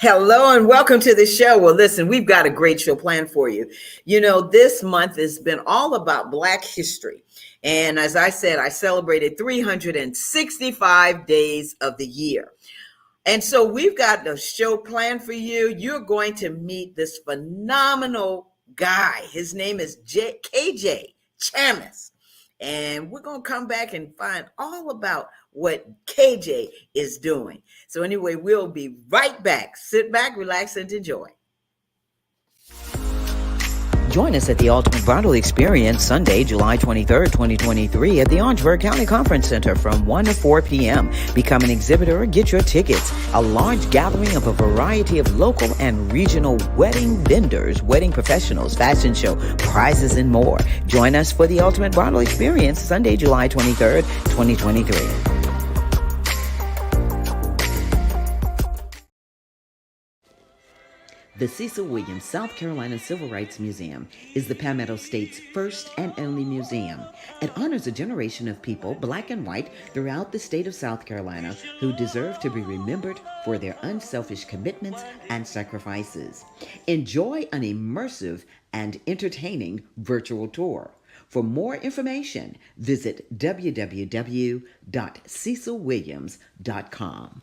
Hello and welcome to the show. Well, listen, we've got a great show planned for you. This month has been all about Black history. And as I said, I celebrated 365 days of the year. And so we've got a show planned for you. You're going to meet this phenomenal guy. His name is KJ Chamness. And we're going to come back and find all about what KJ is doing. So, anyway, we'll be right back. Sit back, relax, and enjoy. Join us at the Ultimate Bridal Experience Sunday, July 23rd, 2023 at the Orangeburg County Conference Center from 1 to 4 p.m. Become an exhibitor or get your tickets. A large gathering of a variety of local and regional wedding vendors, wedding professionals, fashion show, prizes, and more. Join us for the Ultimate Bridal Experience Sunday, July 23rd, 2023. The Cecil Williams South Carolina Civil Rights Museum is the Palmetto State's first and only museum. It honors a generation of people, black and white, throughout the state of South Carolina who deserve to be remembered for their unselfish commitments and sacrifices. Enjoy an immersive and entertaining virtual tour. For more information, visit www.cecilwilliams.com.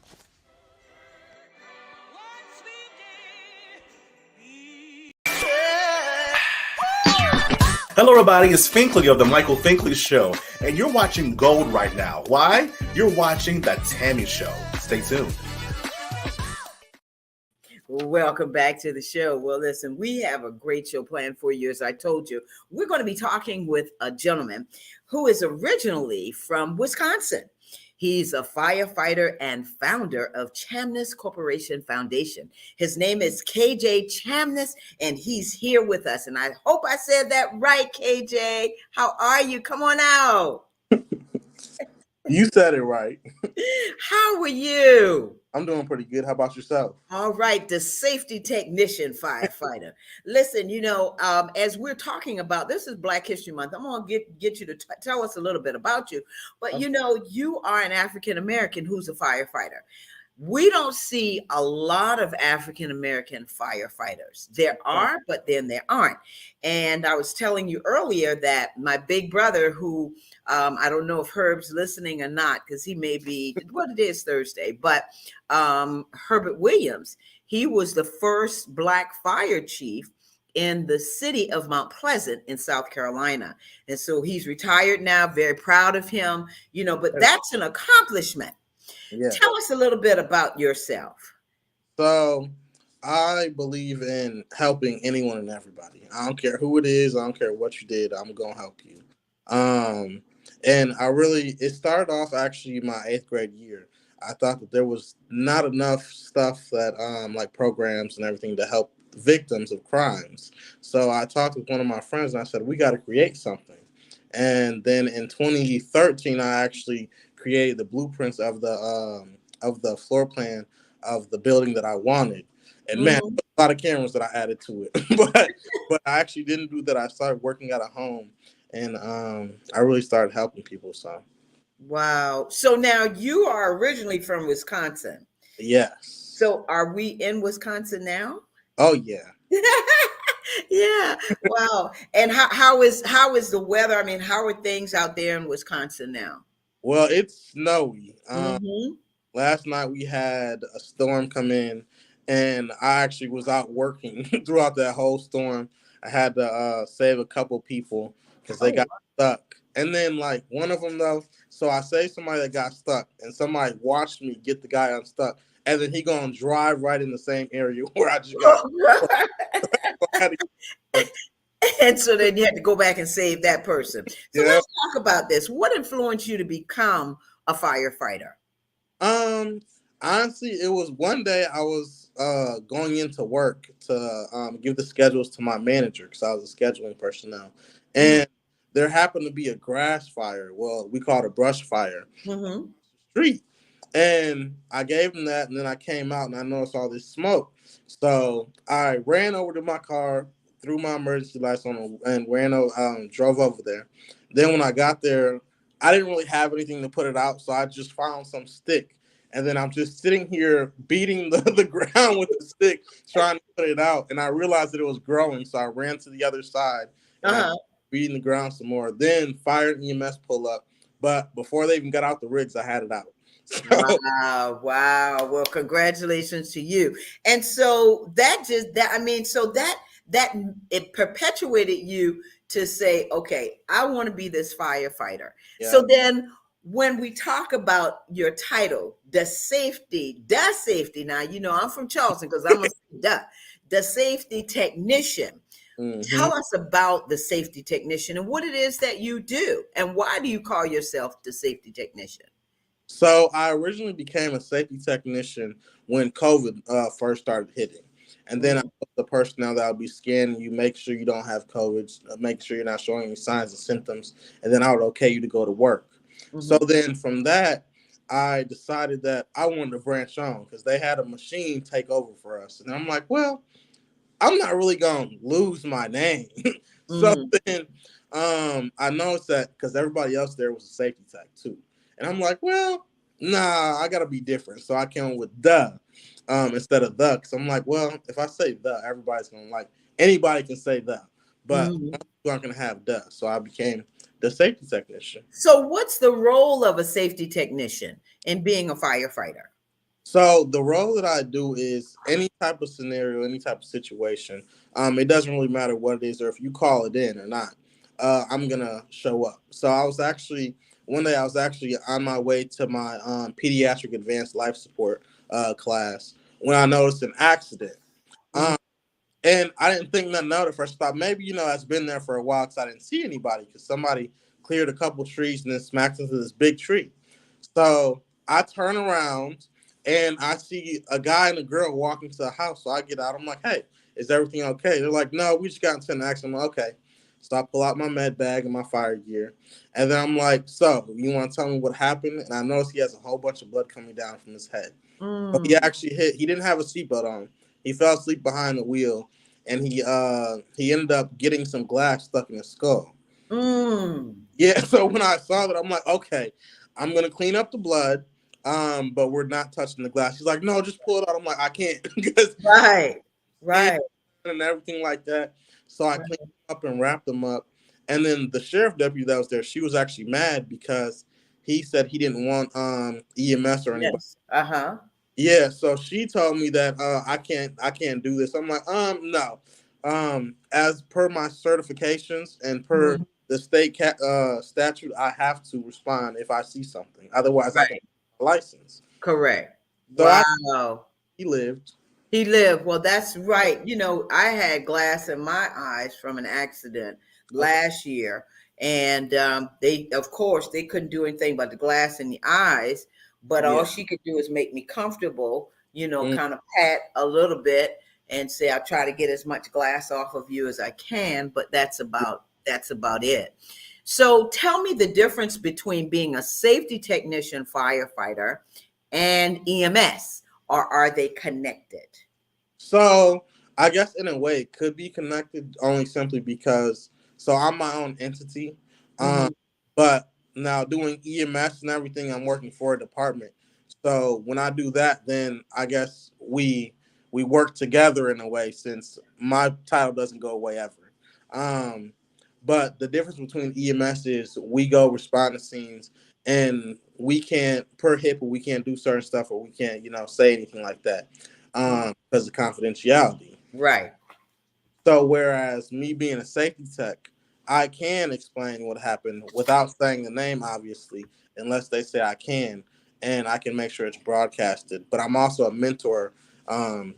Hello, everybody. It's Finkley of the Michael Finkley Show, and you're watching Gold right now. Why? You're watching The Tammy Show. Stay tuned. Welcome back to the show. Well, listen, we have a great show planned for you. As I told you, we're going to be talking with a gentleman who is originally from Wisconsin. He's a firefighter and founder of Chamness Corporation Foundation. His name is KJ Chamness, and he's here with us. And I hope I said that right, KJ. How are you? Come on out. You said it right. How are you? I'm doing pretty good. How about yourself? All right, the safety technician firefighter. Listen, as we're talking about, this is Black History Month. I'm going to get you to tell us a little bit about you. But, you are an African-American who's a firefighter. We don't see a lot of African-American firefighters. There are, but then there aren't. And I was telling you earlier that my big brother, who I don't know if Herb's listening or not, because he may be, it is Thursday, but Herbert Williams, he was the first Black fire chief in the city of Mount Pleasant in South Carolina. And so he's retired now, very proud of him, but that's an accomplishment. Yeah. Tell us a little bit about yourself. So I believe in helping anyone and everybody. I don't care who it is. I don't care what you did. I'm going to help you. And it started off actually my 8th grade year. I thought that there was not enough stuff that like programs and everything to help victims of crimes. So I talked with one of my friends and I said, we got to create something. And then in 2013, I actually created the blueprints of the floor plan of the building that I wanted. And man, a lot of cameras that I added to it. but I actually didn't do that. I started working at a home and I really started helping people. So wow. So now you are originally from Wisconsin. Yes. So are we in Wisconsin now? Oh yeah. Yeah. Wow. And how is the weather? I mean, how are things out there in Wisconsin now? Well, it's snowy. Last night we had a storm come in, and I actually was out working throughout that whole storm. I had to save a couple people because they got stuck. And then, like, one of them, though, so I saved somebody that got stuck, and somebody watched me get the guy unstuck, and then he going to drive right in the same area where I just got And so then you had to go back and save that person. So let's talk about this. What influenced you to become a firefighter? Honestly, it was one day I was going into work to give the schedules to my manager because I was a scheduling personnel. And there happened to be a grass fire. Well, we call it a brush fire. Street. And I gave him that, and then I came out and I noticed all this smoke. So I ran over to my car, threw my emergency lights on, and drove over there. Then when I got there, I didn't really have anything to put it out, so I just found some stick and then I'm just sitting here beating the ground with the stick, trying to put it out. And I realized that it was growing, so I ran to the other side and I Uh-huh. beating the ground some more. Then fire and EMS pull up, but before they even got out the rigs, I had it out. So Wow, wow. Well, congratulations to you. And so that just that I mean, so that it perpetuated you to say, okay, I want to be this firefighter. yeah. So then when we talk about your title, the safety. Now, you know, I'm from Charleston because I'm gonna say the safety technician. hmm Tell us about the safety technician and what it is that you do, and why do you call yourself the safety technician? So I originally became a safety technician when COVID first started hitting. And then I Mhm, was the personnel that would be scanning you, make sure you don't have COVID, make sure you're not showing any signs and symptoms, and then I would okay you to go to work. So mhm, then from that, I decided that I wanted to branch on because they had a machine take over for us. And I'm like, well, I'm not really gonna lose my name. So mhm. then I noticed that because everybody else there was a safety tech too. And I'm like, well, nah, I gotta be different. So I came up with the instead of the, because I'm like, well, if I say the, everybody's gonna like anybody can say the, but Mhm. most people aren't gonna have the. So I became the safety technician. So, what's the role of a safety technician in being a firefighter? So the role that I do is any type of scenario, any type of situation. It doesn't really matter what it is or if you call it in or not. I'm gonna show up. So I was actually one day I was actually on my way to my pediatric advanced life support class when I noticed an accident. Mhm. Um, and I didn't think nothing of it at first. I thought maybe, it's been there for a while because I didn't see anybody because somebody cleared a couple trees and then smacked into this big tree. So I turn around and I see a guy and a girl walking to the house. So I get out. I'm like, hey, is everything okay? They're like, no, we just got into an accident. I'm like, okay. So I pull out my med bag and my fire gear. And then I'm like, so you want to tell me what happened? And I notice he has a whole bunch of blood coming down from his head. So he Mm. actually he didn't have a seatbelt on. He fell asleep behind the wheel and he ended up getting some glass stuck in his skull. Mm. Yeah, so when I saw that, I'm like, okay, I'm gonna clean up the blood, but we're not touching the glass. She's like, no, just pull it out. I'm like, I can't because Right. and Right. everything like that. So I cleaned Right. them up and wrapped them up. And then the sheriff deputy that was there, she was actually mad because he said he didn't want EMS or anybody. Yes. Uh-huh. Yeah, so she told me that I can't do this. I'm like, no. As per my certifications and per Mhm. the state statute, I have to respond if I see something. Otherwise, I can Right. license. Correct. So I Wow. he lived. He lived. Well, that's right. You know, I had glass in my eyes from an accident Okay. last year. And they, of course, they couldn't do anything but the glass in the eyes. But all Yeah. she could do is make me comfortable, you know, Mm. kind of pat a little bit and say, I'll try to get as much glass off of you as I can. But that's about it. So tell me the difference between being a safety technician firefighter and EMS, or are they connected? So I guess in a way it could be connected only simply because so I'm my own entity. Um, Mhm. but now doing EMS and everything, I'm working for a department. So when I do that, then I guess we work together in a way since my title doesn't go away ever. Um, but the difference between EMS is we go respond to scenes and we can't per HIPAA we can't do certain stuff or we can't say anything like that because of confidentiality. Right. So whereas me being a safety tech, I can explain what happened without saying the name, obviously, unless they say I can, and I can make sure it's broadcasted. But I'm also a mentor um,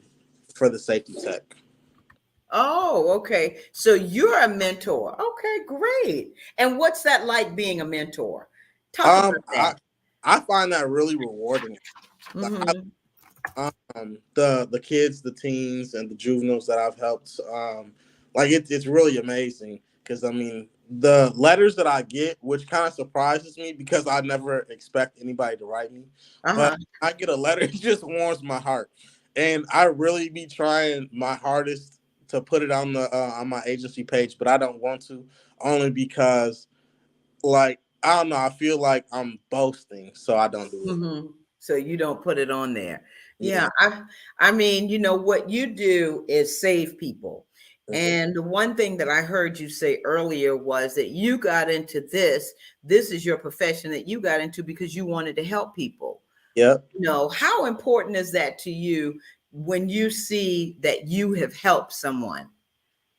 for the safety tech. Oh, okay. So you're a mentor. Okay, great. And what's that like being a mentor? Talk about Um, I that. I find that really rewarding. Like, Hmm. the kids, the teens, and the juveniles that I've helped, like it's really amazing because I mean the letters that I get, which kind of surprises me because I never expect anybody to write me, but Uh-huh. I get a letter, it just warms my heart, and I really be trying my hardest to put it on my agency page, but I don't want to only because like I don't know, I feel like I'm boasting, so I don't do it. Hmm. So you don't put it on there. Yeah. Yeah, I mean, what you do is save people. Mhm. And the one thing that I heard you say earlier was that you got into this. This is your profession that you got into because you wanted to help people. Yep. How important is that to you when you see that you have helped someone?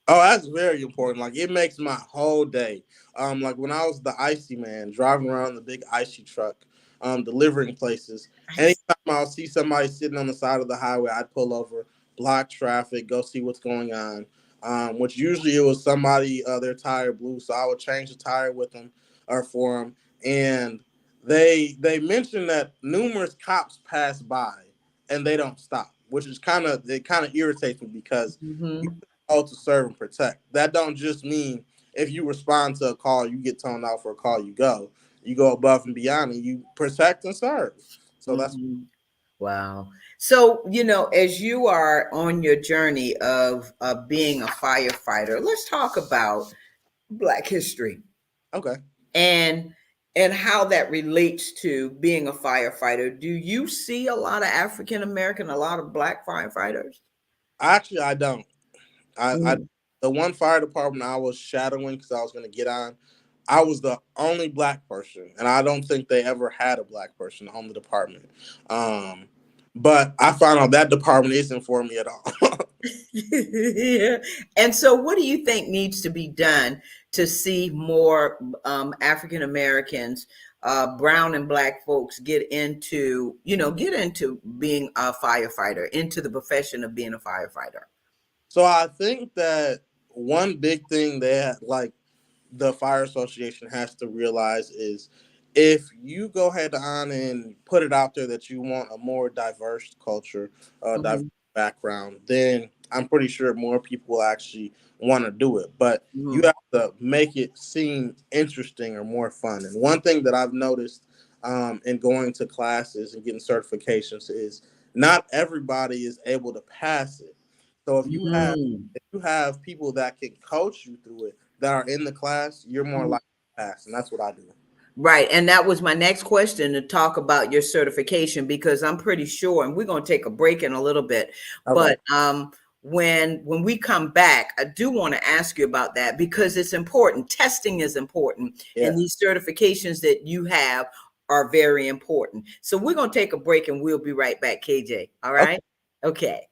Oh, that's very important. Like it makes my whole day. Like when I was the icy man driving around the big icy truck, delivering places. I Anytime I'll see somebody sitting on the side of the highway, I'd pull over, block traffic, go see what's going on. Which usually it was somebody their tire blew, so I would change the tire with them or for them. And they mentioned that numerous cops pass by and they don't stop, which is kind of irritates me because Mhm. to serve and protect. That don't just mean if you respond to a call, you get toned out for a call, you go. You go above and beyond and you protect and serve. So that's Mhm. Wow. So, as you are on your journey of being a firefighter, let's talk about Black history okay. and how that relates to being a firefighter. Do you see a lot of African American, a lot of Black firefighters? Actually, I don't. I Mm. the one fire department I was shadowing because I was going to get on, I was the only Black person, and I don't think they ever had a Black person on the department. But I found out that department isn't for me at all. Yeah. And so, what do you think needs to be done to see more African Americans, brown and Black folks get into being a firefighter, into the profession of being a firefighter? So I think that one big thing that like the fire association has to realize is if you go ahead on and put it out there that you want a more diverse culture, diverse Mhm. background, then I'm pretty sure more people will actually want to do it. But you Mhm. have to make it seem interesting or more fun. And one thing that I've noticed in going to classes and getting certifications is not everybody is able to pass it. So Mhm. if you have people that can coach you through it that are in the class, you're more likely to pass, and that's what I do. Right. And that was my next question, to talk about your certification, because I'm pretty sure, and we're going to take a break in a little bit, Okay. but when we come back, I do want to ask you about that because it's important. Testing is important, and Yeah. these certifications that you have are very important. So we're going to take a break and we'll be right back, KJ. All Okay. right? Okay.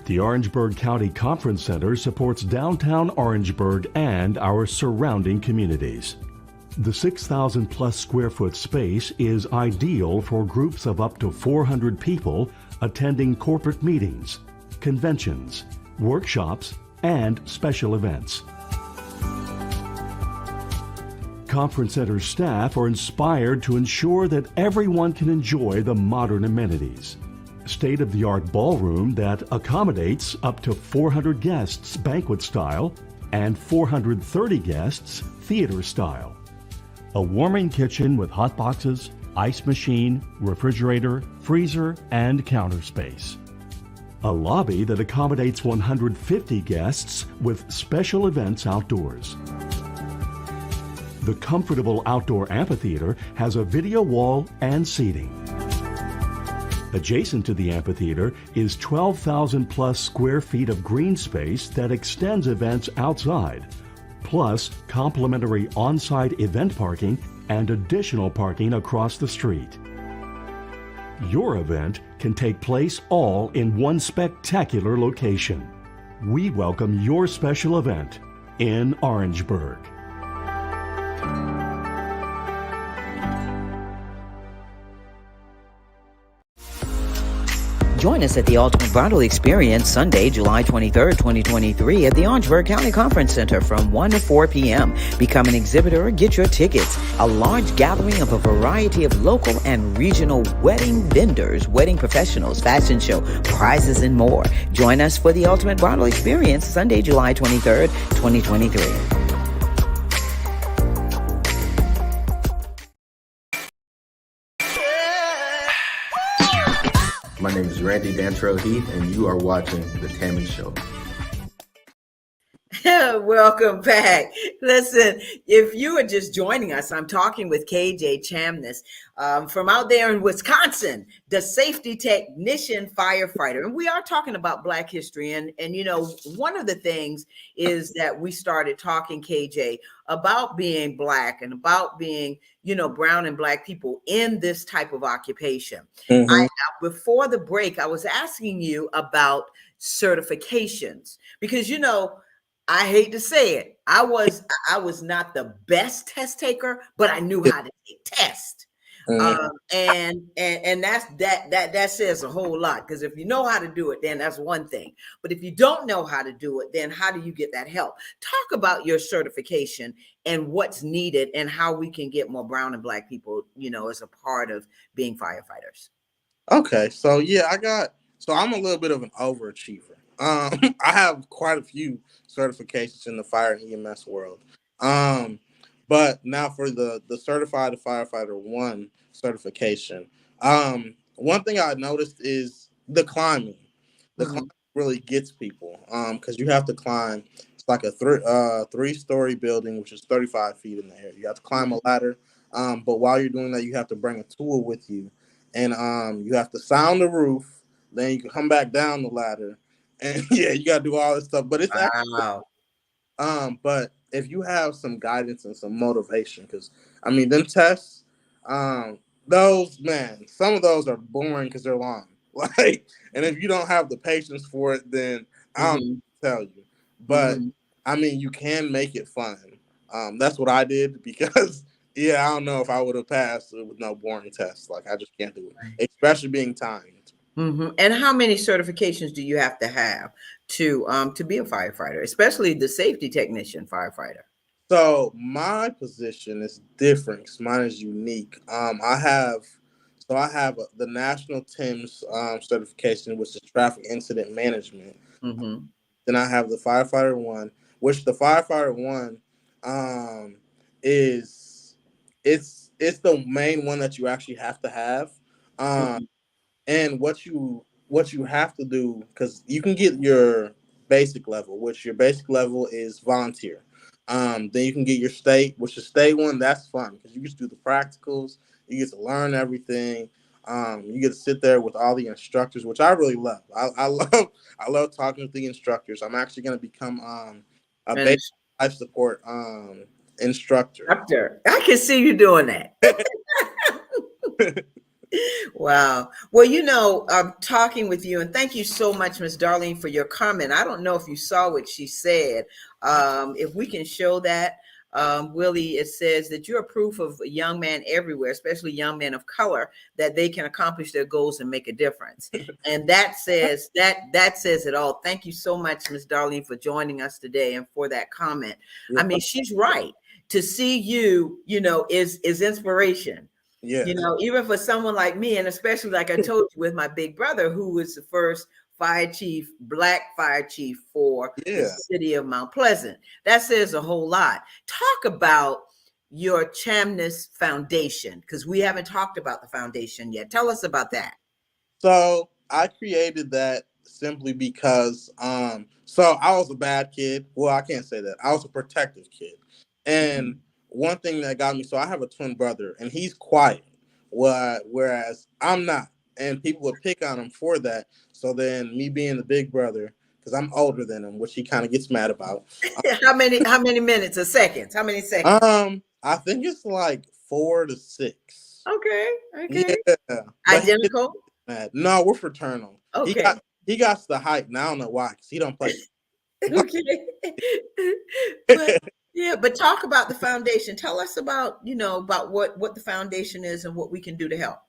The Orangeburg County Conference Center supports downtown Orangeburg and our surrounding communities. The 6,000 plus square foot space is ideal for groups of up to 400 people attending corporate meetings, conventions, workshops, and special events. Conference Center staff are inspired to ensure that everyone can enjoy the modern amenities. State-of-the-art ballroom that accommodates up to 400 guests banquet style and 430 guests theater style. A warming kitchen with hot boxes, ice machine, refrigerator, freezer, and counter space. A lobby that accommodates 150 guests with special events outdoors. The comfortable outdoor amphitheater has a video wall and seating. Adjacent to the amphitheater is 12,000 plus square feet of green space that extends events outside, plus complimentary on-site event parking and additional parking across the street. Your event can take place all in one spectacular location. We welcome your special event in Orangeburg. Join us at the Ultimate Bridal Experience Sunday, July 23rd, 2023 at the Orangeburg County Conference Center from 1 to 4 p.m. Become an exhibitor or get your tickets. A large gathering of a variety of local and regional wedding vendors, wedding professionals, fashion show, prizes, and more. Join us for the Ultimate Bridal Experience Sunday, July 23rd, 2023. My name is Randy Dantrell Heath, and you are watching The Tammy Show. Welcome back. Listen, if you are just joining us, I'm talking with KJ Chamness from out there in Wisconsin, the safety technician firefighter. And we are talking about Black history. And you know, one of the things is that we started talking, KJ, about being Black and about being, you know, brown and Black people in this type of occupation. Mm-hmm. Before the break, I was asking you about certifications because, you know, I hate to say it. I was not the best test taker, but I knew how to take tests. Mm-hmm. And that says a whole lot, because if you know how to do it, then that's one thing. But if you don't know how to do it, then how do you get that help? Talk about your certification and what's needed and how we can get more brown and Black people, you know, as a part of being firefighters. Okay, so yeah, I'm a little bit of an overachiever. I have quite a few certifications in the fire and EMS world. But now for the certified firefighter 1 certification, one thing I noticed is the climbing. The Mhm. climb really gets people because you have to climb. It's like a three-story building, which is 35 feet in the air. You have to climb a ladder, but while you're doing that, you have to bring a tool with you, and you have to sound the roof. Then you can come back down the ladder, and yeah, you gotta do all this stuff. But it's Wow. but if you have some guidance and some motivation, because I mean, them tests, those, man, some of those are boring because they're long. Like, and if you don't have the patience for it, then I don't Mhm. tell you. But Mhm. I mean, you can make it fun. That's what I did because yeah, I don't know if I would have passed with no boring tests. Like, I just can't do it, especially being timed. Mhm. And how many certifications do you have to be a firefighter, especially the safety technician firefighter? So my position is different. 'Cause mine is unique. I have the National TIMS certification, which is Traffic Incident Management. Mhm. Then I have the Firefighter 1, which the Firefighter 1 um, is it's the main one that you actually have to have. Um, Mhm. and what you have to do, because you can get your basic level, which your basic level is volunteer. Then you can get your state, which is state one. That's fun because you get to do the practicals, you get to learn everything. You get to sit there with all the instructors, which I really love. I love talking with the instructors. I'm actually going to become a And basic life support instructor. instructor, I can see you doing that. Wow. Well, you know, I'm talking with you, and thank you so much, Miss Darlene, for your comment. I don't know if you saw what she said. If we can show that, Willie, it says that you're proof of a young man everywhere, especially young men of color, that they can accomplish their goals and make a difference. And that says it all. Thank you so much, Miss Darlene, for joining us today and for that comment. I mean, she's right. To see you, you know, is inspiration. Yeah, You know, even for someone like me, and especially like I told you with my big brother, who was the first fire chief, Black fire chief for the yeah. city of Mount Pleasant. That says a whole lot. Talk about your Chamness Foundation, because we haven't talked about the foundation yet. Tell us about that. So I created that simply because so I was a bad kid. Well, I can't say that. I was a protective kid. And one thing that got me, so I have a twin brother and he's quiet. Whereas I'm not. And people would pick on him for that. So then me being the big brother, because I'm older than him, which he kind of gets mad about. How many minutes or seconds? How many seconds? I think it's like 4 to 6. Okay, Yeah. okay. But he gets Identical. mad. No, we're fraternal. He Okay. got he got the height. Now I don't know why, because he don't play. Okay. But yeah, but talk about the foundation. Tell us about, you know, about what the foundation is and what we can do to help.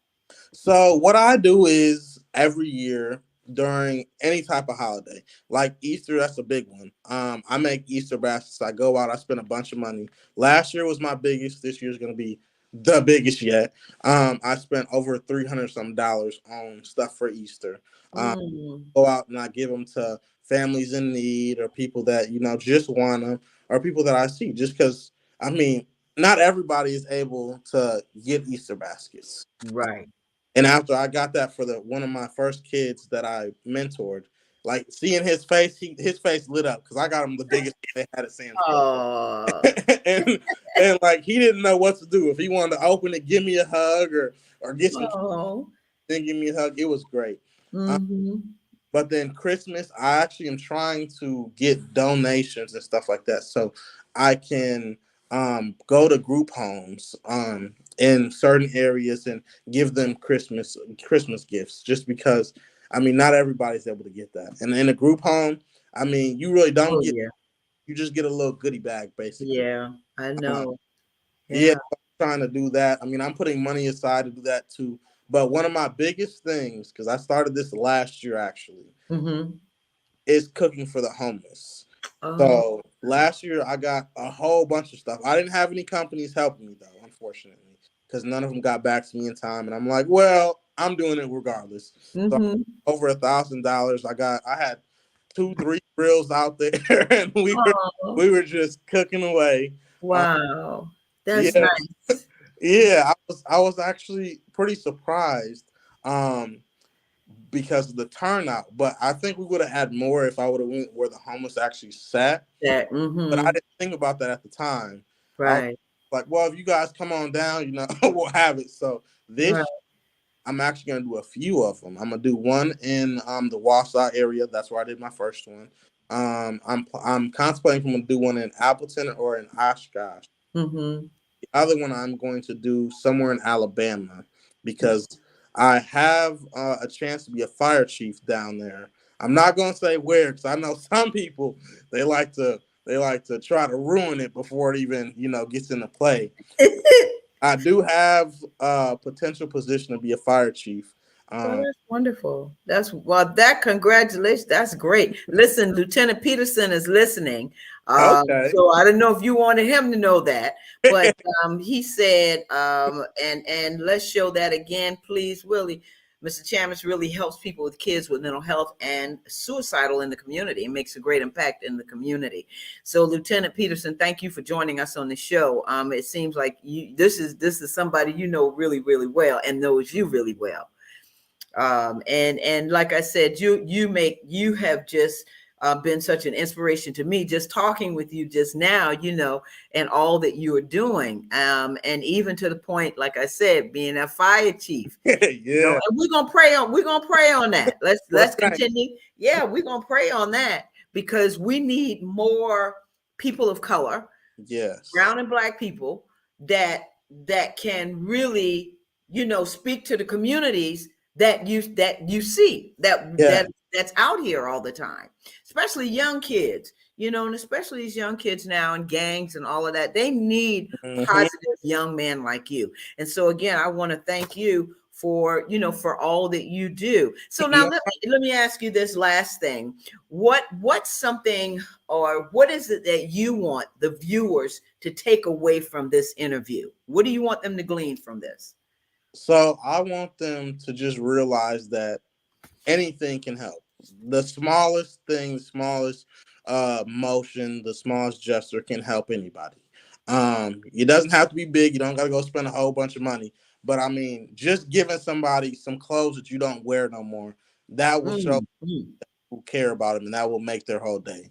So what I do is every year during any type of holiday, like Easter, that's a big one. I make Easter baskets. I go out, I spend a bunch of money. Last year was my biggest. This year's gonna be the biggest yet. I spent over 300 some dollars on stuff for Easter. Um, Mm, Go out and I give them to families in need or people that just want them, or people that I see. Just because I mean, not everybody is able to get Easter baskets. right. And after I got that for one of my first kids that I mentored, like seeing his face, his face lit up because I got him the biggest they had at Sam's Club. Oh, and and like he didn't know what to do. If he wanted to open it, give me a hug, or get some, oh. then give me a hug. It was great. Mm-hmm. But then Christmas, I actually am trying to get donations and stuff like that, so I can go to group homes in certain areas and give them Christmas gifts. Just because, I mean, not everybody's able to get that. And in a group home, I mean, you really don't Oh get. yeah, You just get a little goodie bag, basically. yeah. I Um, know. yeah, Yeah. I'm trying to do that. I mean, I'm putting money aside to do that too. But one of my biggest things, because I started this last year actually, Mm-hmm. is cooking for the homeless. Oh, So last year I got a whole bunch of stuff. I didn't have any companies helping me though, unfortunately, because none of them got back to me in time. And I'm like, well, I'm doing it regardless. So mm-hmm. over $1,000. I had 2-3 grills out there, and Oh, we were just cooking away. Uh, wow. That's yeah, nice. yeah. I was actually pretty surprised. Um, because of the turnout. But I think we would have had more if I would have went where the homeless actually sat. That. But I Mm-hmm. didn't think about that at the time. I was Right. like, well, if you guys come on down, we'll have it. So Right. this, I'm actually gonna do a few of them. I'm gonna do one in the Wausau area. That's where I did my first one. I'm contemplating if I'm gonna do one in Appleton or in Oshkosh. Mm-hmm. The other one I'm going to do somewhere in Alabama because I have a chance to be a fire chief down there. I'm not going to say where because I know some people they like to try to ruin it before it even gets into play. I do have a potential position to be a fire chief. Well, Um, that's wonderful. That congratulations. That's great. Listen, Lieutenant Peterson is listening. okay. So I don't know if you wanted him to know that, but he said, and let's show that again, please, Willie. Mr. Chamness really helps people with kids with mental health and suicidal in the community and makes a great impact in the community. So, Lieutenant Peterson, thank you for joining us on the show. It seems like this is somebody you know really, really well and knows you really well. And like I said, you have just been such an inspiration to me just talking with you just now, and all that you are doing, and even to the point, like I said, being a fire chief, Yeah. and we're gonna pray on that. Let's Right. continue. Yeah, we're gonna pray on that because we need more people of color, Yes. brown and black people that can really speak to the communities that you see Yeah. that's out here all the time, especially young kids, and especially these young kids now in gangs and all of that. They need Hmm. positive young men like you. And so again, I want to thank you for all that you do. So now let me ask you this last thing. What's something, or what is it that you want the viewers to take away from this interview? What do you want them to glean from this? So I want them to just realize that anything can help. The smallest thing, the smallest motion, the smallest gesture can help anybody. It doesn't have to be big. You don't got to go spend a whole bunch of money. But I mean, just giving somebody some clothes that you don't wear no more, that will show Mm. who care about them, and that will make their whole day.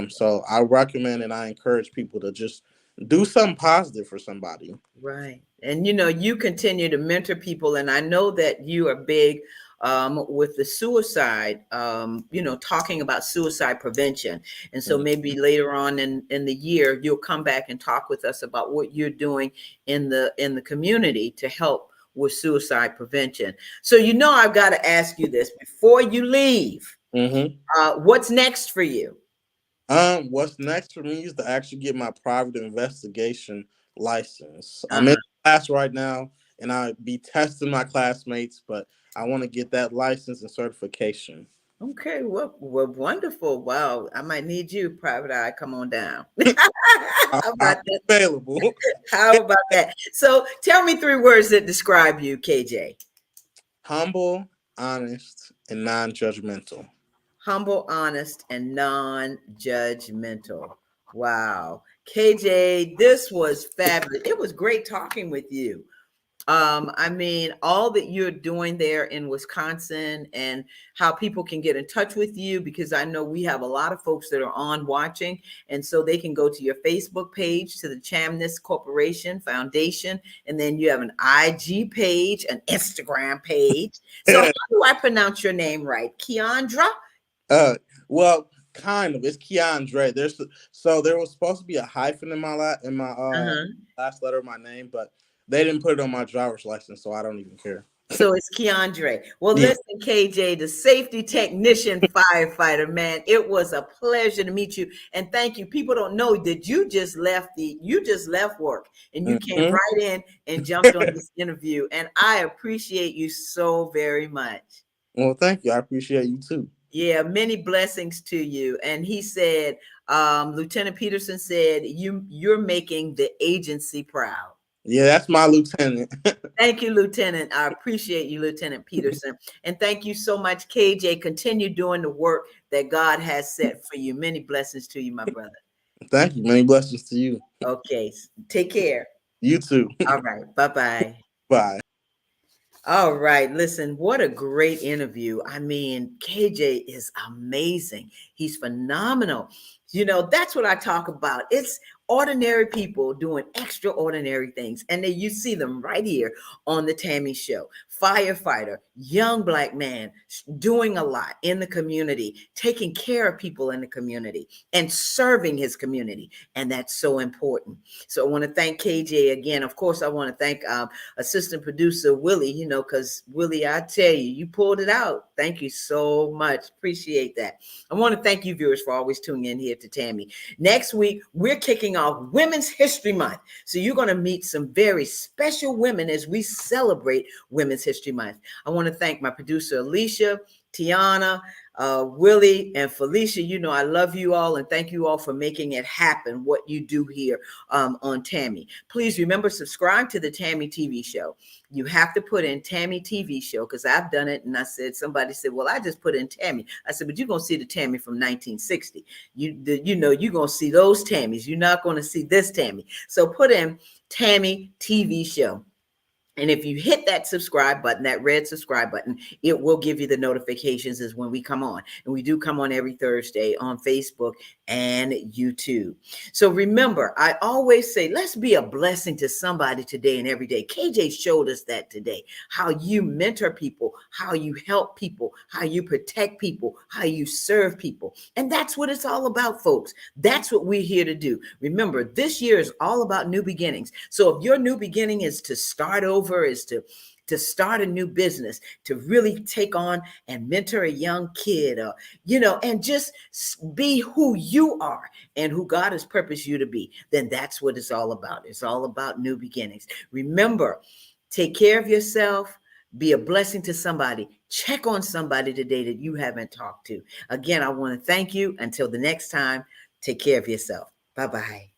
So I recommend and I encourage people to just do something positive for somebody. Right. And you continue to mentor people, and I know that you are big with the suicide, talking about suicide prevention. And so maybe later on in the year, you'll come back and talk with us about what you're doing in the community to help with suicide prevention. So I've got to ask you this before you leave. Mm-hmm. What's next for you? What's next for me is to actually get my private investigation license. I'm in Uh-huh. class right now, and I be testing my classmates, but I want to get that license and certification. Okay, well, wonderful. Wow, I might need you, Private Eye. Come on down. How I'm about that? available. How about that? So tell me 3 words that describe you, KJ. Humble, honest, and non-judgmental. Humble, honest, and non-judgmental. Wow. KJ, this was fabulous. It was great talking with you. I mean, all that you're doing there in Wisconsin and how people can get in touch with you, because I know we have a lot of folks that are on watching. And so they can go to your Facebook page, to the Chamness Corporation Foundation. And then you have an IG page, an Instagram page. So how do I pronounce your name right? Keandra? Well, kind of. It's Keandre. There was supposed to be a hyphen in my last letter of my name, but they didn't put it on my driver's license, so I don't even care. So it's Keandre. Well, Yeah. listen, KJ, the safety technician firefighter, man, it was a pleasure to meet you. And thank you. People don't know that you just left work and you came right in and jumped on this interview. And I appreciate you so very much. Well, thank you. I appreciate you too. Yeah, many blessings to you. And he said, Lieutenant Peterson said, you're making the agency proud. Yeah, that's my lieutenant. Thank you, Lieutenant. I appreciate you, Lieutenant Peterson. And thank you so much, KJ. Continue doing the work that God has set for you. Many blessings to you, my brother. Thank you. Many blessings to you. Okay. Take care. You too. All right. Bye-bye. Bye. All right. Listen, what a great interview. I mean, KJ is amazing. He's phenomenal. You know, that's what I talk about. It's ordinary people doing extraordinary things. And then you see them right here on the Tammy Show. Firefighter, young Black man, doing a lot in the community, taking care of people in the community and serving his community. And that's so important. So I want to thank KJ again. Of course, I want to thank assistant producer Willie, you know, because Willie, I tell you, you pulled it out. Thank you so much. Appreciate that. I want to thank you viewers for always tuning in here to Tammy. Next week, we're kicking off Women's History Month. So you're going to meet some very special women as we celebrate Women's History Month. I want to thank my producer, Alicia, Tiana, Willie, and Felicia. You know, I love you all and thank you all for making it happen, what you do here on Tammy. Please remember, subscribe to the Tammy TV show. You have to put in Tammy TV show because I've done it. And somebody said, well, I just put in Tammy. I said, but you're going to see the Tammy from 1960. You're going to see those Tammys. You're not going to see this Tammy. So put in Tammy TV show. And if you hit that subscribe button, that red subscribe button, it will give you the notifications as when we come on. And we do come on every Thursday on Facebook and YouTube. So remember, I always say, let's be a blessing to somebody today and every day. KJ showed us that today, how you mentor people, how you help people, how you protect people, how you serve people. And that's what it's all about, folks. That's what we're here to do. Remember, this year is all about new beginnings. So if your new beginning is to start over, is to start a new business, to really take on and mentor a young kid, and just be who you are and who God has purposed you to be, then that's what it's all about. It's all about new beginnings. Remember, take care of yourself, be a blessing to somebody, check on somebody today that you haven't talked to. Again, I want to thank you. Until the next time, take care of yourself. Bye-bye.